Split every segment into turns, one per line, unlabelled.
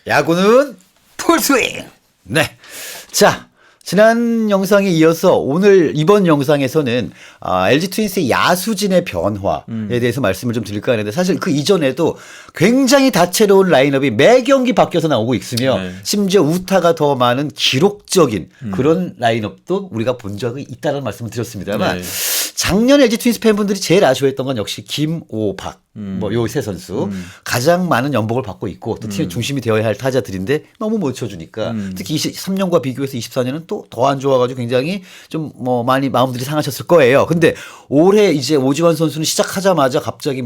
야구는 풀스윙. 네. 자, 지난 영상에 이어서 이번 영상에서는 LG 트윈스의 야수진의 변화에 대해서 말씀을 좀 드릴까 하는데 사실 그 이전에도 굉장히 다채로운 라인업이 매 경기 바뀌어서 나오고 있으며 심지어 우타가 더 많은 기록적인 그런 라인업도 우리가 본 적이 있다는 말씀을 드렸습니다만 작년 LG 트윈스 팬분들이 제일 아쉬워했던 건 역시 김오박 뭐 요 세 선수 가장 많은 연봉을 받고 있고 또 팀의 중심이 되어야 할 타자들인데 너무 못 쳐주니까 특히 23년과 비교해서 24년은 또 더 안 좋아가지고 굉장히 좀 뭐 많이 마음들이 상하셨을 거예요. 근데 올해 이제 오지환 선수는 시작하자마자 갑자기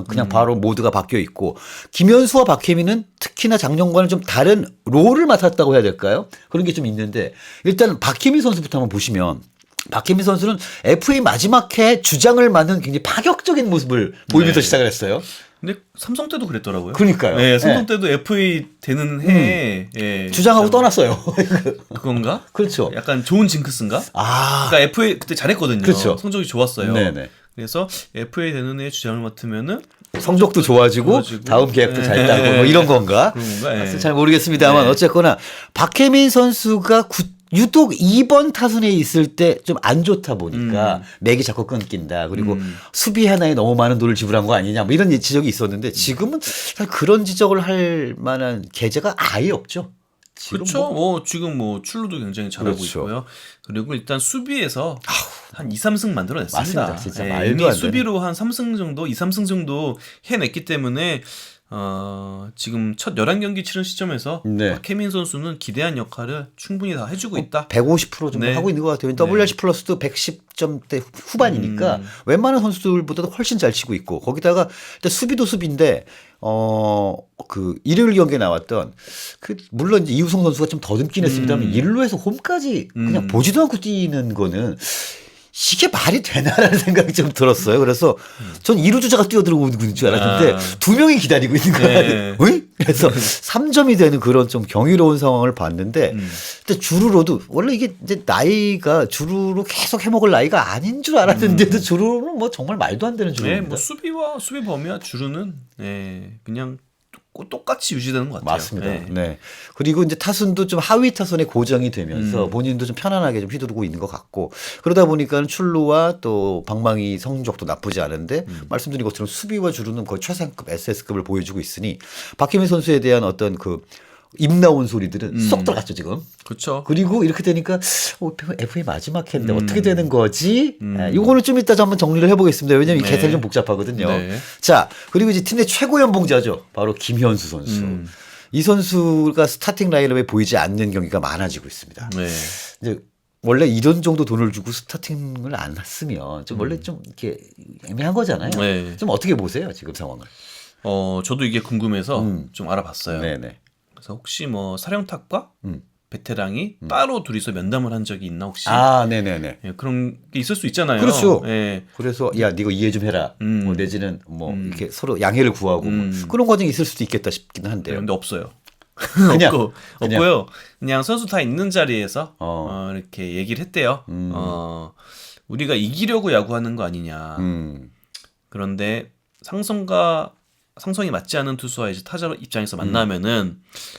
그냥 바로 모드가 바뀌어 있고 김현수와 박혜민은 특히나 작년과는 좀 다른 롤을 맡았다고 해야 될까요? 그런 게 좀 있는데 일단 박혜민 선수부터 한번 보시면 박혜민 선수는 FA 마지막 해 주장을 맡는 굉장히 파격적인 모습을 보이면서 시작을 했어요.
근데 삼성 때도 그랬더라고요.
그러니까요.
네, 삼성 때도 FA 되는 해에
주장하고 떠났어요.
그건가?
그렇죠.
약간 좋은 징크스인가? 그러니까 FA 그때 잘했거든요.
그렇죠.
성적이 좋았어요.
네네.
그래서 FA 되는 해에 주장을 맡으면은
성적도 좋아지고 다음 계약도 잘 따고 뭐 이런 건가?
그런 건가?
잘 모르겠습니다만 어쨌거나 박혜민 선수가 유독 2번 타순에 있을 때 좀 안 좋다 보니까 맥이 자꾸 끊긴다. 그리고 수비 하나에 너무 많은 돈을 지불한 거 아니냐. 뭐 이런 지적이 있었는데 지금은 사실 그런 지적을 할 만한 계제가 아예 없죠.
그렇죠. 지금 출루도 굉장히 잘하고
그렇죠.
있고요. 그리고 일단 수비에서 한 2, 3승 만들어냈습니다.
맞습니다. 진짜 말도 안 되는.
수비로 한 3승 정도, 2, 3승 정도 해냈기 때문에 지금 첫 11경기 치른 시점에서 박혜민 선수는 기대한 역할을 충분히 다 해주고 있다.
150% 정도 하고 있는 것 같아요. WRC 플러스도 110점대 후반이니까 웬만한 선수들보다도 훨씬 잘 치고 있고 거기다가 일단 수비도 수비인데 그 일요일 경기에 나왔던 물론 이제 이우성 선수가 좀 더듬긴 했습니다만 1루에서 홈까지 그냥 보지도 않고 뛰는 거는 이게 말이 되나라는 생각이 좀 들었어요. 그래서 전 2루 주자가 뛰어들어오고 있는 줄 알았는데 두 명이 기다리고 있는 거예요. 그래서 3점이 되는 그런 좀 경이로운 상황을 봤는데 근데 주루로도 원래 이게 이제 나이가 주루로 계속 해먹을 나이가 아닌 줄 알았는데도 주루는 뭐 정말 말도 안 되는 주루입니다.
수비 범위와 주루는 그냥 똑같이 유지되는 것 같아요.
맞습니다. 네. 그리고 이제 타순도 좀 하위 타선에 고정이 되면서 본인도 좀 편안하게 좀 휘두르고 있는 것 같고 그러다 보니까 출루와 또 방망이 성적도 나쁘지 않은데 말씀드린 것처럼 수비와 주루는 거의 최상급 SS급을 보여주고 있으니 박혜민 선수에 대한 어떤 입 나온 소리들은 쏙 들어갔죠 지금.
그렇죠.
그리고 이렇게 되니까 FA 마지막 해인데 어떻게 되는 거지? 이거는 좀 이따 한번 정리를 해보겠습니다. 왜냐하면 이 계산이 좀 복잡하거든요. 자 그리고 이제 팀 내 최고 연봉자죠. 바로 김현수 선수. 이 선수가 스타팅 라인업에 보이지 않는 경기가 많아지고 있습니다. 이제 원래 이런 정도 돈을 주고 스타팅을 안 했으면 좀 원래 좀 이렇게 애매한 거잖아요. 좀 어떻게 보세요 지금 상황을?
저도 이게 궁금해서 좀 알아봤어요.
네네.
그래서 혹시 사령탑과 베테랑이 따로 둘이서 면담을 한 적이 있나 혹시?
네네네.
그런 게 있을 수 있잖아요.
그렇죠. 그래서 야, 네가 이해 좀 해라. 뭐 내지는 이렇게 서로 양해를 구하고 그런 과정이 있을 수도 있겠다 싶기는 한데요.
근데 없어요.
그냥
없고요. 그냥 선수 다 있는 자리에서 이렇게 얘기를 했대요. 우리가 이기려고 야구하는 거 아니냐. 그런데 상성이 맞지 않은 투수와 이제 타자 입장에서 만나면은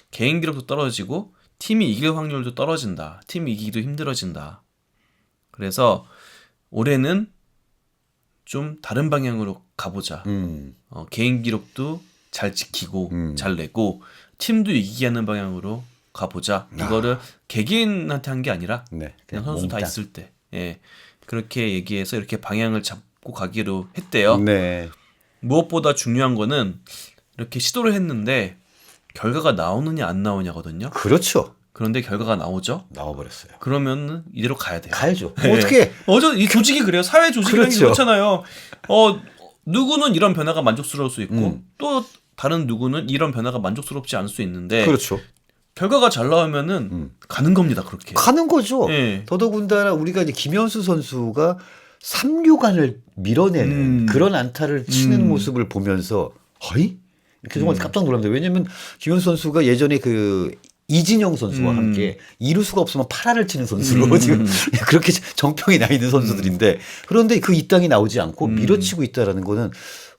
개인 기록도 떨어지고 팀이 이길 확률도 떨어진다. 팀이 이기기도 힘들어진다. 그래서 올해는 좀 다른 방향으로 가보자. 개인 기록도 잘 지키고 잘 내고 팀도 이기게 하는 방향으로 가보자. 이거를 개개인한테 한 게 아니라 그냥 선수 다 있을 때 그렇게 얘기해서 이렇게 방향을 잡고 가기로 했대요. 무엇보다 중요한 거는 이렇게 시도를 했는데 결과가 나오느냐 안 나오냐거든요.
그렇죠.
그런데 결과가 나오죠.
나와버렸어요.
그러면 이대로 가야 돼요.
가야죠. 어떻게?
이 조직이 그래요. 사회 조직이라는 게 그렇잖아요. 누구는 이런 변화가 만족스러울 수 있고 또 다른 누구는 이런 변화가 만족스럽지 않을 수 있는데
그렇죠.
결과가 잘 나오면은 가는 겁니다. 그렇게.
가는 거죠. 더더군다나 우리가 이제 김현수 선수가 3루간을 밀어내는 그런 안타를 치는 모습을 보면서 이렇게 정말 깜짝 놀랍니다. 왜냐하면 김현수 선수가 예전에 이진영 선수와 함께 이루수가 없으면 8할을 치는 선수로 지금 그렇게 정평이 나 있는 선수들인데 그런데 이 땅이 나오지 않고 밀어치고 있다라는 거는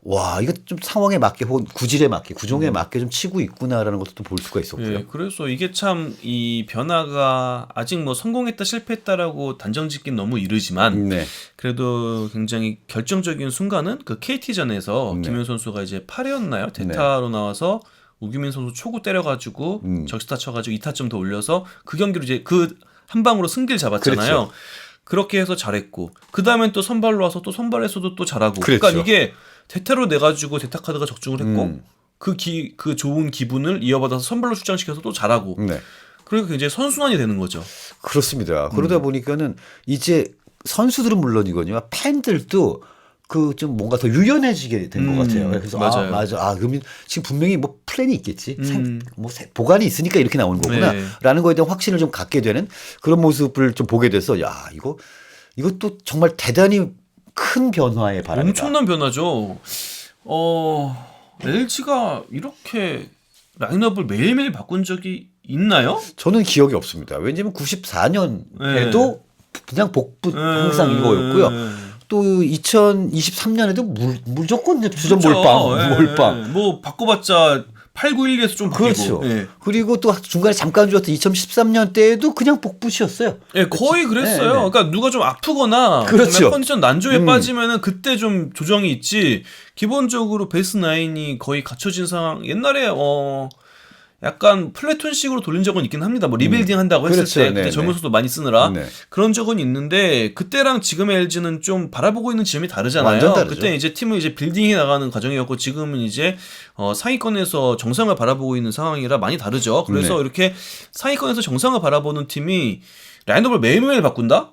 와, 이거 좀 상황에 맞게 혹은 구질에 맞게 구종에 맞게 좀 치고 있구나라는 것도 또 볼 수가 있었고요.
예, 그래서 이게 참 이 변화가 아직 뭐 성공했다 실패했다라고 단정짓긴 너무 이르지만
네.
그래도 굉장히 결정적인 순간은 그 KT전에서
네.
김현 선수가 이제 8회였나요? 대타로 나와서 우규민 선수 초구 때려가지고
음.
적시타 쳐가지고 2타점 더 올려서 그 경기로 이제 그 한 방으로 승기를 잡았잖아요.
그렇죠.
그렇게 해서 잘했고 그 다음엔 또 선발로 와서 또 선발에서도 또 잘하고
그렇죠.
그러니까 이게 대타로 내가지고 대타 카드가 적중을 했고
음.
그 좋은 기분을 이어받아서 선발로 출장시켜서 또 잘하고
네.
그러니까 굉장히 선순환이 되는 거죠.
그렇습니다. 그러다 보니까는 이제 선수들은 물론이거든요. 팬들도 그 좀 뭔가 더 유연해지게 된 것 같아요. 그래서
맞아요.
맞아. 그러면 지금 분명히 뭐 플랜이 있겠지. 보관이 있으니까 이렇게 나오는
네.
거구나라는 거에 대한 확신을 좀 갖게 되는 그런 모습을 좀 보게 돼서 야, 이것도 정말 대단히 큰 변화의 바람이다.
엄청난 변화죠. LG가 이렇게 라인업을 매일매일 바꾼 적이 있나요?
저는 기억이 없습니다. 왜냐면 94년에도 그냥 복부 항상 이거였고요. 또 2023년에도 무조건 주전 몰빵.
뭐 바꿔봤자 8-9-1에서 좀 바뀌고.
그렇죠.
예.
그리고 또 중간에 잠깐 주었던 2013년 때에도 그냥 복붙이었어요.
예, 거의 그랬어요.
네, 네.
그러니까 누가 좀 아프거나
그렇죠.
컨디션 난조에 빠지면은 그때 좀 조정이 있지. 기본적으로 베이스 라인이 거의 갖춰진 상황. 옛날에 약간 플래톤식으로 돌린 적은 있긴 합니다. 뭐 리빌딩 한다고 했을
그렇죠.
때 그때
네네.
젊은 선수도 많이 쓰느라
네.
그런 적은 있는데 그때랑 지금의 LG는 좀 바라보고 있는 지점이 다르잖아요.
완전 다르죠.
그때 이제 팀을 이제 빌딩해 나가는 과정이었고 지금은 이제 상위권에서 정상을 바라보고 있는 상황이라 많이 다르죠. 그래서
네.
이렇게 상위권에서 정상을 바라보는 팀이 라인업을 매일매일 바꾼다?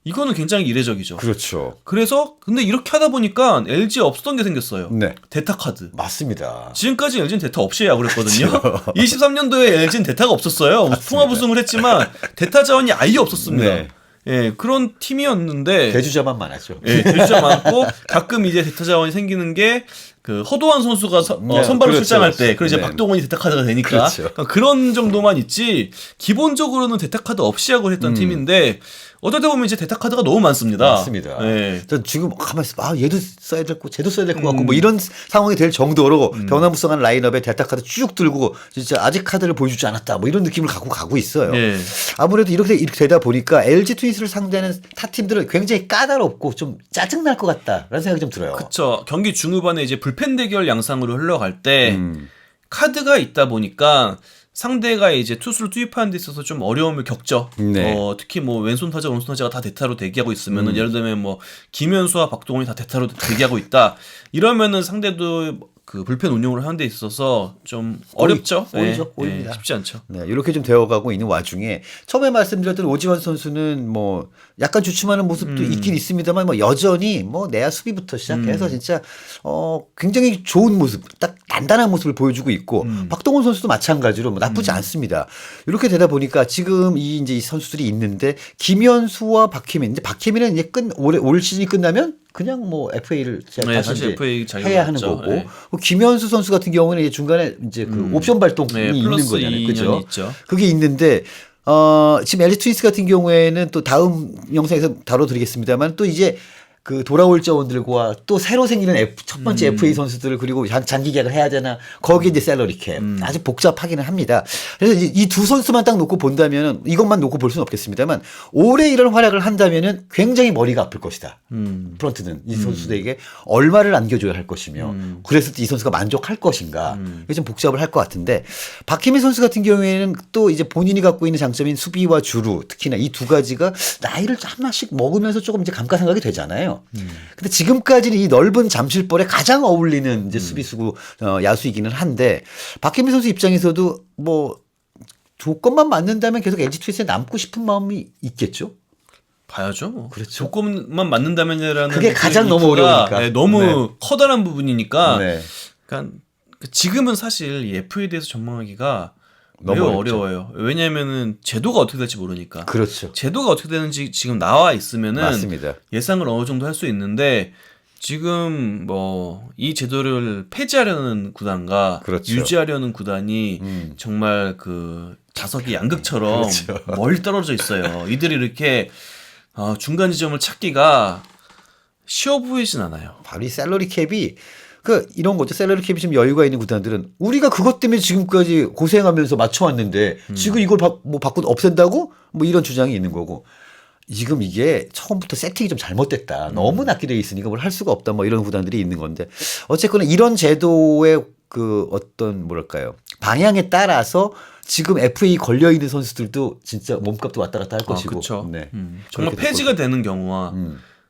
이거는 굉장히 이례적이죠.
그렇죠.
그래서 근데 이렇게 하다 보니까 LG에 없었던 게 생겼어요.
네.
대타 카드.
맞습니다.
지금까지 LG는 대타 없이 야구를 했거든요.
그렇죠.
23년도에 LG는 대타가 없었어요. 통합 우승을 했지만 대타 자원이 아예 없었습니다.
네.
예, 그런 팀이었는데
대주자만 많았죠.
예, 대주자 많고 가끔 이제 대타 자원이 생기는 게 그 허도한 선수가 선발로
그렇죠.
출장할 때 그리고 이제
네.
박동원이 대타 카드가 되니까
그렇죠.
그러니까 그런 정도만 있지 기본적으로는 대타 카드 없이 야구를 했던 팀인데 어떨 때 보면 이제 대타 카드가 너무 많습니다.
맞습니다.
예.
전 지금 가만히 있어. 얘도 써야 될 거, 쟤도 써야 될 것 같고 뭐 이런 상황이 될 정도로 변화무쌍한 라인업에 대타 카드 쭉 들고 진짜 아직 카드를 보여주지 않았다. 뭐 이런 느낌을 갖고 가고 있어요.
예.
아무래도 이렇게 되다 보니까 LG 트윈스를 상대하는 타 팀들은 굉장히 까다롭고 좀 짜증 날 것 같다라는 생각이 좀 들어요.
그렇죠. 경기 중후반에 이제 불펜 대결 양상으로 흘러갈 때 카드가 있다 보니까 상대가 이제 투수를 투입하는 데 있어서 좀 어려움을 겪죠.
네.
특히 뭐 왼손 타자, 오른손 타자가 다 대타로 대기하고 있으면은 예를 들면 뭐 김현수와 박동원이 다 대타로 대기하고 있다. 이러면은 상대도 그 불펜 운용을 하는 데 있어서 좀 어렵죠.
꼬입니다.
쉽지 않죠.
네, 이렇게 좀 되어가고 있는 와중에 처음에 말씀드렸던 오지환 선수는 뭐 약간 주춤하는 모습도 있긴 있습니다만 뭐 여전히 뭐 내야 수비부터 시작해서 진짜 굉장히 좋은 모습, 딱 단단한 모습을 보여주고 있고 박동원 선수도 마찬가지로 뭐 나쁘지 않습니다. 이렇게 되다 보니까 지금 이제 이 선수들이 있는데 김현수와 박혜민, 이제 박혜민은 이제 올 시즌이 끝나면 그냥 뭐 FA를 다시
사실
이제
FA 자기가
해야 하는
맞죠.
거고
네.
김현수 선수 같은 경우는 이제 중간에 이제 그 옵션 발동이 있는
플러스
거잖아요.
2년이
그죠?
있죠.
그게 있는데 지금 LG 트윈스 같은 경우에는 또 다음 영상에서 다뤄드리겠습니다만 또 이제 그 돌아올 자원들과 또 새로 생기는 첫 번째 FA 선수들 그리고 장기 계약을 해야 되나 거기에 이제 샐러리 캡 아주 복잡하기는 합니다. 그래서 이 두 선수만 딱 놓고 본다면은 이것만 놓고 볼 수는 없겠습니다만 올해 이런 활약을 한다면은 굉장히 머리가 아플 것이다. 프런트는 이 선수들에게 얼마를 안겨줘야 할 것이며 그랬을 때 이 선수가 만족할 것인가 이게 좀 복잡을 할 것 같은데 박희민 선수 같은 경우에는 또 이제 본인이 갖고 있는 장점인 수비와 주루 특히나 이 두 가지가 나이를 하나씩 먹으면서 조금 이제 감가상각이 되잖아요. 근데 지금까지는 이 넓은 잠실볼에 가장 어울리는 이제 수비수고 야수이기는 한데 박혜민 선수 입장에서도 뭐 조건만 맞는다면 계속 LG 트윈스에 남고 싶은 마음이 있겠죠.
봐야죠.
그렇죠.
조건만 맞는다면이라는
그게 가장 너무 어려우니까.
너무 커다란 부분이니까.
네.
그러니까 지금은 사실 이 FA에 대해서 전망하기가
너무
매우
어렵죠.
어려워요. 왜냐하면은 제도가 어떻게 될지 모르니까.
그렇죠.
제도가 어떻게 되는지 지금 나와 있으면은
맞습니다.
예상을 어느 정도 할 수 있는데 지금 뭐 이 제도를 폐지하려는 구단과
그렇죠.
유지하려는 구단이 정말 그 자석이 양극처럼
그렇죠.
멀리 떨어져 있어요. 이들이 이렇게 중간 지점을 찾기가 쉬워 보이진 않아요.
바로 이 샐러리 캡이 그 이런 거죠. 셀러리 캡이 좀 여유가 있는 구단들은 우리가 그것 때문에 지금까지 고생하면서 맞춰왔는데 지금 이걸 바꾸고 없앤다고 뭐 이런 주장이 있는 거고. 지금 이게 처음부터 세팅이 좀 잘못됐다. 너무 낮게 돼 있으니까 뭘 할 수가 없다. 뭐 이런 구단들이 있는 건데 어쨌거나 이런 제도의 그 어떤 뭐랄까요 방향에 따라서 지금 FA 걸려 있는 선수들도 진짜 몸값도 왔다 갔다 할 것이고.
그렇죠.
네.
정말 폐지가 되는 경우와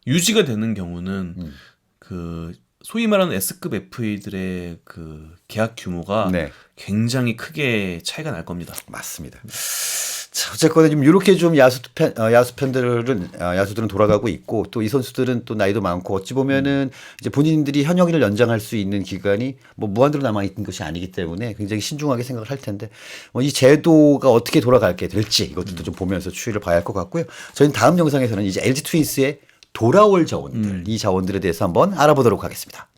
유지가 되는 경우는 그 소위 말하는 S급 FA들의 그 계약 규모가
네.
굉장히 크게 차이가 날 겁니다.
맞습니다. 자, 어쨌거나 좀 이렇게 좀 야수들은 돌아가고 있고 또 이 선수들은 또 나이도 많고 어찌 보면은 이제 본인들이 현역인을 연장할 수 있는 기간이 뭐 무한대로 남아 있는 것이 아니기 때문에 굉장히 신중하게 생각을 할 텐데 뭐 이 제도가 어떻게 돌아가게 될지 이것도 좀 보면서 추이를 봐야 할 것 같고요. 저희는 다음 영상에서는 이제 LG 트윈스의 돌아올 자원들 이 자원들에 대해서 한번 알아보도록 하겠습니다.